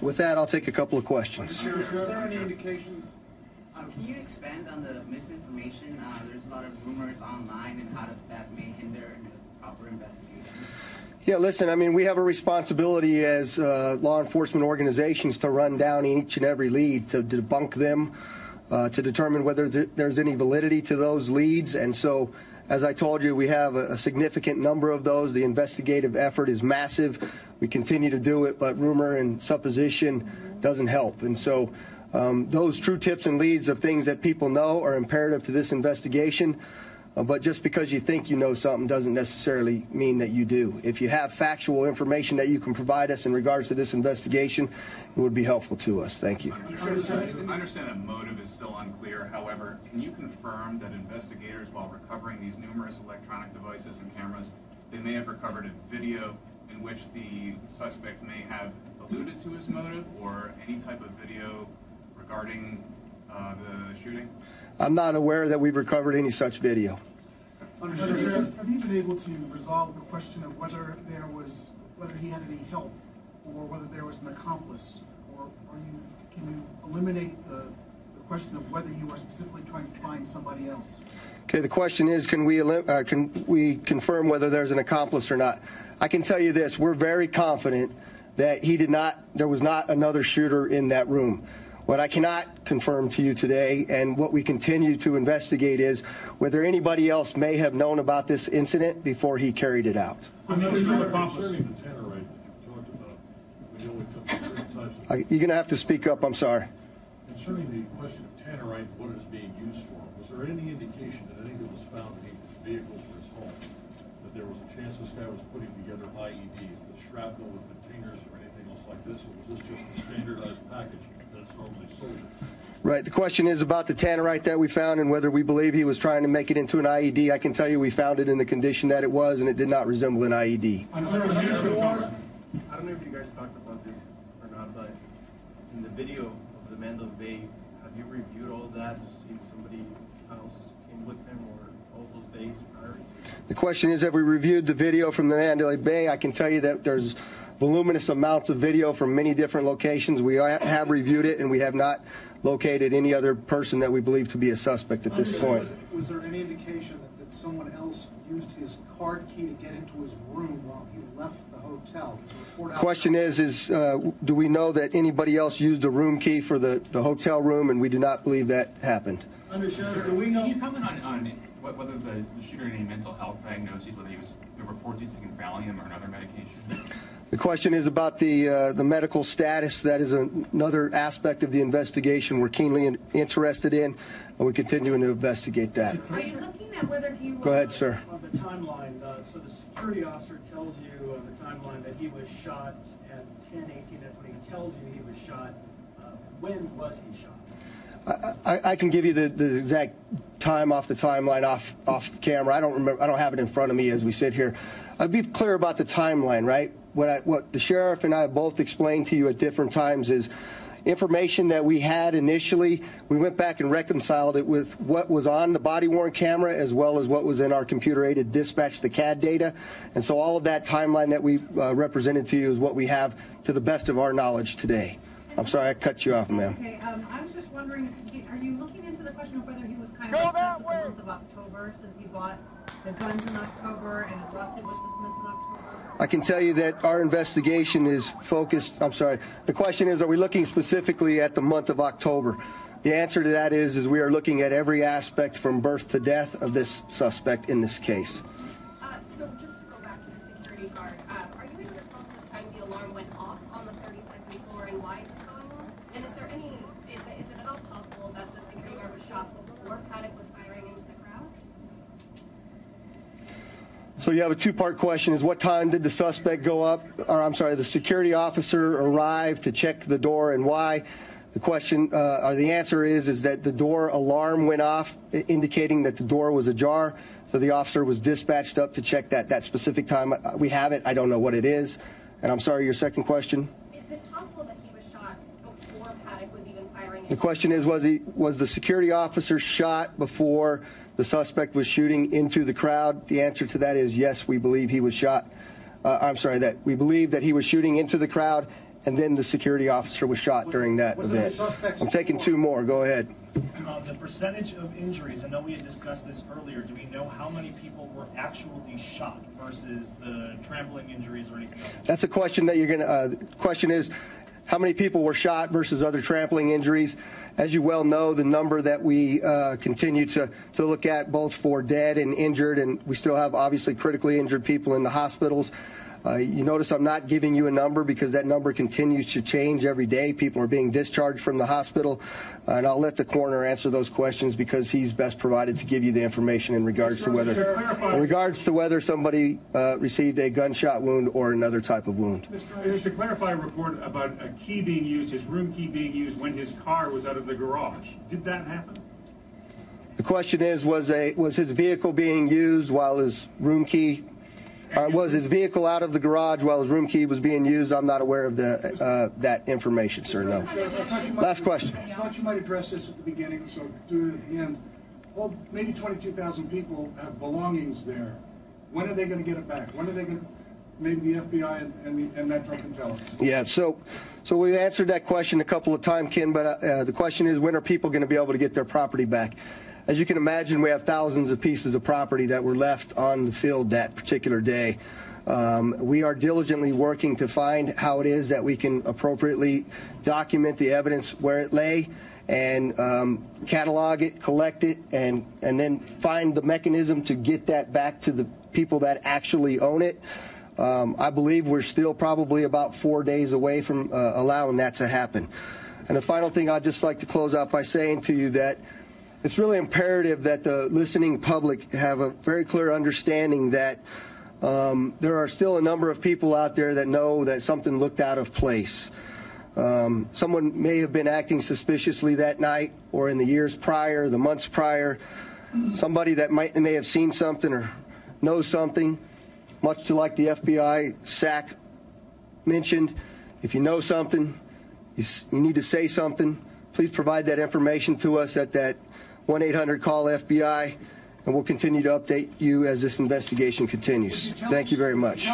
With that, I'll take a couple of questions. Is there any indication? Can you expand on the misinformation? There's a lot of rumors online, and how that may hinder the proper investigation. Yeah, listen, I mean, we have a responsibility as law enforcement organizations to run down each and every lead, to debunk them, to determine whether there's any validity to those leads. And so, as I told you, we have a significant number of those. The investigative effort is massive. We continue to do it, but rumor and supposition doesn't help. And so those true tips and leads of things that people know are imperative to this investigation. But just because you think you know something doesn't necessarily mean that you do. If you have factual information that you can provide us in regards to this investigation, it would be helpful to us. Thank you. I understand that motive is still unclear. However, can you confirm that investigators, while recovering these numerous electronic devices and cameras, they may have recovered a video in which the suspect may have alluded to his motive, or any type of video regarding the shooting? I'm not aware that we've recovered any such video. Understood. Have you been able to resolve the question of whether he had any help, or whether there was an accomplice, or can you eliminate the question of whether you are specifically trying to find somebody else? Okay, the question is, can we confirm whether there's an accomplice or not? I can tell you this: we're very confident that there was not another shooter in that room. What I cannot confirm to you today, and what we continue to investigate, is whether anybody else may have known about this incident before he carried it out. Concerning the tannerite that you talked about, we know it comes in certain types of... You're going to have to speak up. I'm sorry. Concerning the question of tannerite, what it's being used for, was there any indication that anything was found in his vehicles or his home, that there was a chance this guy was putting together IEDs with shrapnel, with containers, or anything else like this, or was this just a standardized package that's normally sold? Right. The question is about the tannerite that we found and whether we believe he was trying to make it into an IED. I can tell you we found it in the condition that it was, and it did not resemble an IED. I don't know if you guys talked about this or not, but in the video of the Mandalay Bay, have you reviewed all that to see if somebody else came with him, or all those days prior? The question is, have we reviewed the video from the Mandalay Bay? I can tell you that there's voluminous amounts of video from many different locations. We have reviewed it, and we have not located any other person that we believe to be a suspect at this point. Was there any indication that someone else used his card key to get into his room while he left the hotel? The question is do we know that anybody else used a room key for the hotel room, and we do not believe that happened. Do we know? Can you comment on whether the shooter had any mental health diagnoses, whether the reports he's taking Valium or another medication? The question is about the medical status. That is another aspect of the investigation we're keenly interested in, and we continue to investigate that. Are you looking at whether he was... Go ahead, sir. On the timeline, so the security officer tells you on the timeline that he was shot at 10:18. That's when he tells you he was shot. When was he shot? I can give you the exact time off the timeline, off camera. I don't remember. I don't have it in front of me as we sit here. I'll be clear about the timeline, right? What the sheriff and I have both explained to you at different times is information that we had initially. We went back and reconciled it with what was on the body-worn camera as well as what was in our computer-aided dispatch, the CAD data. And so all of that timeline that we represented to you is what we have to the best of our knowledge today. I'm sorry, I cut you off, ma'am. Okay, I was just wondering, are you looking into the question of whether he was kind of obsessed with the month of October, since he bought the guns in October and his lawsuit was dismissed in October? I can tell you that our investigation is focused. I'm sorry. The question is, are we looking specifically at the month of October? The answer to that is we are looking at every aspect from birth to death of this suspect in this case. So just to go back to the security guard, are you able to tell us what time the alarm went off on the 32nd floor and why it was going off? And is it at all possible that the security guard was shot before Paddock was firing into the crowd? So you have a two-part question. Is what time did the suspect go up, or I'm sorry, the security officer arrive to check the door, and why? The question, or the answer is that the door alarm went off, indicating that the door was ajar. So the officer was dispatched up to check that specific time. We have it. I don't know what it is. And I'm sorry, your second question? Is it possible that he was shot before Paddock was even firing? The question is, was the security officer shot before the suspect was shooting into the crowd? The answer to that is yes, we believe he was shot. I'm sorry, that we believe that he was shooting into the crowd and then the security officer was shot during that event. I'm taking two more. Go ahead. The percentage of injuries, I know we had discussed this earlier. Do we know how many people were actually shot versus the trampling injuries or anything else? That's a question that you're going to, question is, how many people were shot versus other trampling injuries? As you well know, the number that we continue to look at, both for dead and injured, and we still have obviously critically injured people in the hospitals. You notice I'm not giving you a number because that number continues to change every day. People are being discharged from the hospital, and I'll let the coroner answer those questions because he's best provided to give you the information in regards to whether somebody received a gunshot wound or another type of wound. To clarify a report about a key being used, his room key being used when his car was out of the garage. Did that happen? The question is, was his vehicle being used while his room key? Was his vehicle out of the garage while his room key was being used? I'm not aware of that information, sir. No. Last question. I thought you might address this at the beginning, so do it at the end. Well, maybe 22,000 people have belongings there. When are they going to get it back? When are they going to? Maybe the FBI and Metro can tell us. Yeah. So we've answered that question a couple of times, Ken. But the question is, when are people going to be able to get their property back? As you can imagine, we have thousands of pieces of property that were left on the field that particular day. We are diligently working to find how it is that we can appropriately document the evidence where it lay and catalog it, collect it, and then find the mechanism to get that back to the people that actually own it. I believe we're still probably about 4 days away from allowing that to happen. And the final thing I'd just like to close out by saying to you that it's really imperative that the listening public have a very clear understanding that there are still a number of people out there that know that something looked out of place. Someone may have been acting suspiciously that night or in the years prior, the months prior. Somebody that may have seen something or knows something, much to like the FBI SAC mentioned. If you know something, you need to say something. Please provide that information to us at that 1-800-CALL-FBI, and we'll continue to update you as this investigation continues. Thank you very much.